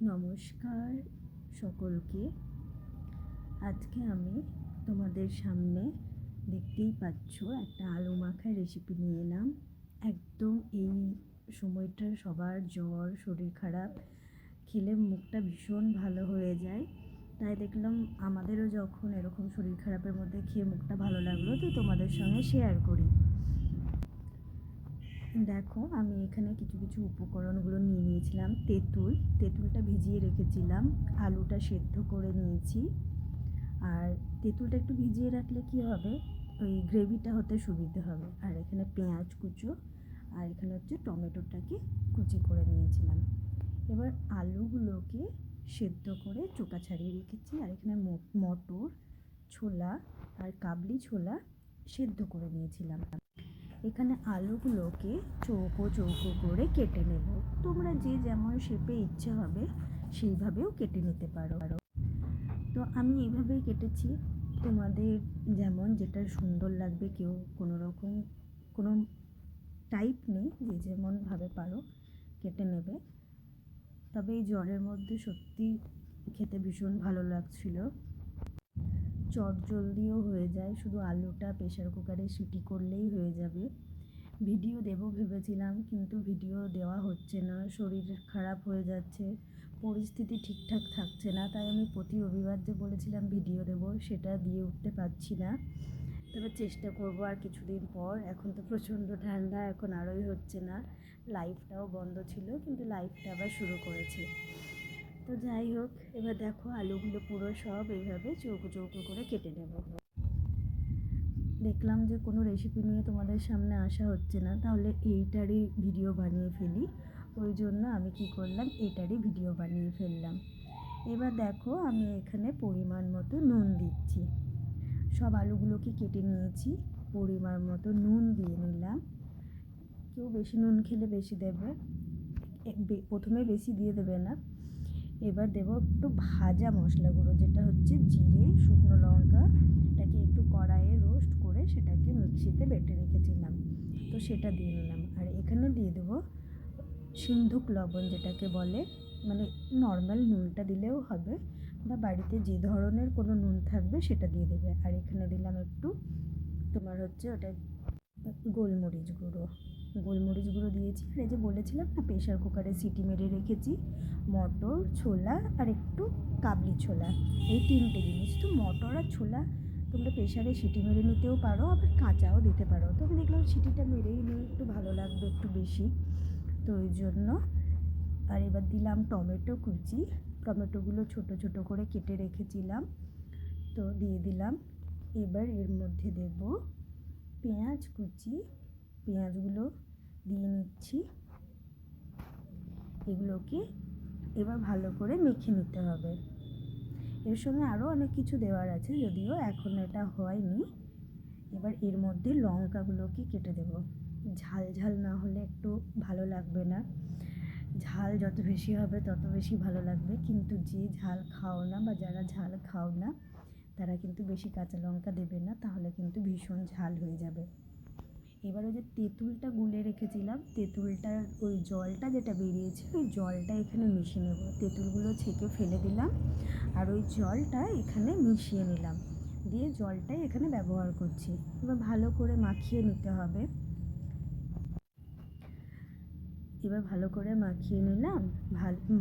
নমস্কার সকলকে। আজকে আমি তোমাদের সামনে দেখতেই পাচ্ছ একটা আলু মাখার রেসিপি নিয়ে এলাম। একদম এই সময়টা সবার জ্বর, শরীর খারাপ, খেলে মুখটা ভীষণ ভালো হয়ে যায়। তাই দেখলাম আমাদেরও যখন এরকম শরীর খারাপের মধ্যে খেয়ে মুখটা ভালো লাগলো, তো তোমাদের সঙ্গে শেয়ার করি। দেখো, আমি এখানে কিছু উপকরণগুলো নিয়ে নিয়েছিলাম। তেঁতুলটা ভিজিয়ে রেখেছিলাম, আলুটা সেদ্ধ করে নিয়েছি। আর তেঁতুলটা একটু ভিজিয়ে রাখলে কি হবে, ওই গ্রেভিটা হতে সুবিধে হবে। আর এখানে পেঁয়াজ কুচো, আর এখানে হচ্ছে টমেটোটাকে কুচি করে নিয়েছিলাম। এবার আলুগুলোকে সেদ্ধ করে চোকা ছাড়িয়ে রেখেছি। আর এখানে মটর, ছোলা আর কাবলি ছোলা সেদ্ধ করে নিয়েছিলাম। এখানে আলুগুলোকে চৌকো করে কেটে নেব। তোমরা যে যেমন শেপে ইচ্ছে হবে সেইভাবেও কেটে নিতে পারো। তো আমি এইভাবেই কেটেছি, তোমাদের যেমন যেটা সুন্দর লাগবে, কেউ কোনো টাইপ নেই, যে যেমনভাবে পারো কেটে নেবে। তবে এই জ্বরের মধ্যে সত্যি খেতে ভীষণ ভালো লাগছিল। চটজলদিও হয়ে যায়, শুধু আলুটা প্রেশার কুকারে সিটি করলেই হয়ে যাবে। ভিডিও দেব ভেবেছিলাম, কিন্তু ভিডিও দেওয়া হচ্ছে না, শরীর খারাপ হয়ে যাচ্ছে, পরিস্থিতি ঠিকঠাক থাকছে না। তাই আমি প্রতি রবিবার যে বলেছিলাম ভিডিও দেব, সেটা দিয়ে উঠতে পারছি না। তবে চেষ্টা করব আর কিছুদিন পর। এখন তো প্রচণ্ড ঠান্ডা, এখন আরোই হচ্ছে না। লাইভটাও বন্ধ ছিল, কিন্তু লাইভটা আবার শুরু করেছি। তো যাই হোক, এবার দেখো আলুগুলো পুরো সব এইভাবে চৌকো করে কেটে নেব। দেখলাম যে কোনো রেসিপি নিয়ে তোমাদের সামনে আসা হচ্ছে না, তাহলে এইটারই ভিডিও বানিয়ে ফেলি। ওই জন্য আমি কি করলাম, এটারই ভিডিও বানিয়ে ফেললাম। এবার দেখো, আমি এখানে পরিমাণ মতো নুন দিচ্ছি। সব আলুগুলোকে কেটে নিয়েছি, পরিমাণ মতো নুন দিয়ে নিলাম। কেউ বেশি নুন খেলে বেশি দেবে, প্রথমে বেশি দিয়ে দেবে না। এবার দেবো একটু ভাজা মশলা গুঁড়ো, যেটা হচ্ছে জিরে, শুকনো লঙ্কা, এটাকে একটু কড়াইয়ে রোস্ট করে সেটাকে মিক্সিতে বেটে রেখেছিলাম, তো সেটা দিয়ে নিলাম। আর এখানে দিয়ে দেবো সিন্ধুক লবণ, যেটাকে বলে, মানে নর্মাল নুনটা দিলেও হবে, বা বাড়িতে যে ধরনের কোনো নুন থাকবে সেটা দিয়ে দেবে। আর এখানে দিলাম একটু তোমার হচ্ছে ওটা গোলমরিচ গুঁড়ো দিয়েছি। আর এই যে বলেছিলাম না, প্রেশার কুকারে সিটি মেরে রেখেছি, মটর, ছোলা আর একটু কাবলি ছোলা, এই তিনটে জিনিস। তো মটর আর ছোলা তোমরা প্রেশারে সিটি মেরে নিতেও পারো, আবার কাঁচাও দিতে পারো। তো আমি দেখলাম সিটিটা মেরেই নিই, একটু ভালো লাগবে একটু বেশি, তো ওই জন্য। আর এবার দিলাম টমেটো কুচি, টমেটোগুলো ছোট করে কেটে রেখেছিলাম, তো দিয়ে দিলাম। এবার এর মধ্যে দেব পেঁয়াজ কুচি, পেঁয়াজগুলো দিয়ে নিচ্ছি। এগুলোকে এবার ভালো করে মেখে নিতে হবে। এর সঙ্গে আরও অনেক কিছু দেওয়ার আছে, যদিও এখন এটা হয়নি। এবার এর মধ্যে লঙ্কাগুলোকে কেটে দেব। ঝাল না হলে একটু ভালো লাগবে না, ঝাল যত বেশি হবে তত বেশি ভালো লাগবে। কিন্তু যে ঝাল খাও না, বা যারা ঝাল খাও না, তারা কিন্তু বেশি কাঁচা লঙ্কা দেবে না, তাহলে কিন্তু ভীষণ ঝাল হয়ে যাবে। এবার ওই যে তেঁতুলটা গুলে রেখেছিলাম, তেঁতুলটার ওই জলটা যেটা বেরিয়েছে, ওই জলটা এখানে মিশিয়ে নেব। তেঁতুলগুলো ছেঁকে ফেলে দিলাম, আর ওই জলটা এখানে মিশিয়ে নিলাম, দিয়ে জলটাই এখানে ব্যবহার করছি। এবার ভালো করে মাখিয়ে নিতে হবে। এবার ভালো করে মাখিয়ে নিলাম।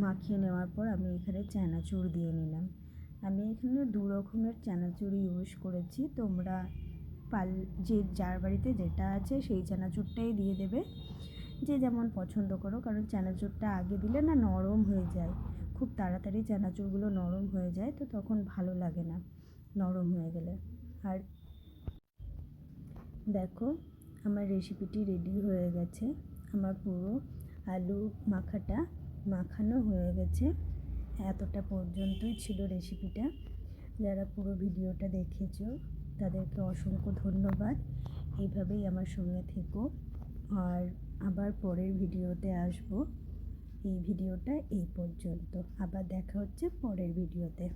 মাখিয়ে নেওয়ার পর আমি এখানে চানাচুর দিয়ে নিলাম। আমি এখানে 2 রকমের চানাচুর ইউজ করেছি। তোমরা যার বাড়িতে যেটা আছে সেই চানাচুরটাই দিয়ে দেবে, যে যেমন পছন্দ করো। কারণ চানাচুরটা আগে দিলে না নরম হয়ে যায়, খুব তাড়াতাড়ি চানাচুরগুলো নরম হয়ে যায়, তো তখন ভালো লাগে না নরম হয়ে গেলে। আর দেখো, আমার রেসিপিটি রেডি হয়ে গেছে। আমার পুরো আলু মাখাটা মাখানো হয়ে গেছে। এতটা পর্যন্তই ছিল রেসিপিটা। যারা পুরো ভিডিওটা দেখেছো তাদেরকে অসংখ্য ধন্যবাদ। এইভাবেই আমার সঙ্গে থেকো, আর আবার পরের ভিডিওতে আসবো। এই ভিডিওটা এই পর্যন্ত, আবার দেখা হচ্ছে পরের ভিডিওতে।